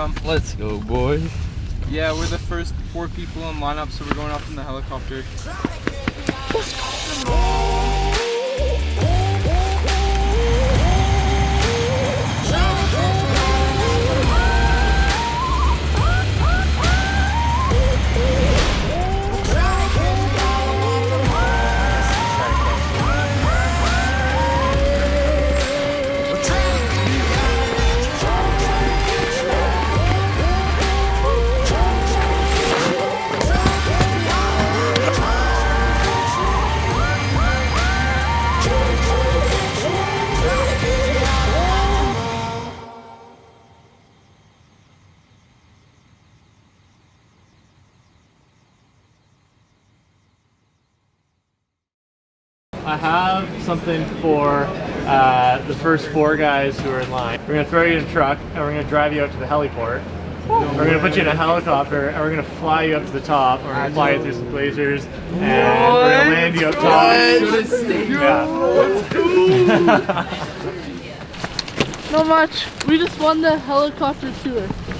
Let's go, boys. Yeah, we're the first 4 people in lineup, so we're going up in the helicopter. I have something for the first 4 guys who are in line. We're going to throw you in a truck and we're going to drive you out to the heliport. We're going to put you in a helicopter and we're going to fly you up to the top. We're going to fly you through some glaciers and we're going to land you up top. Not much. We just won the helicopter tour.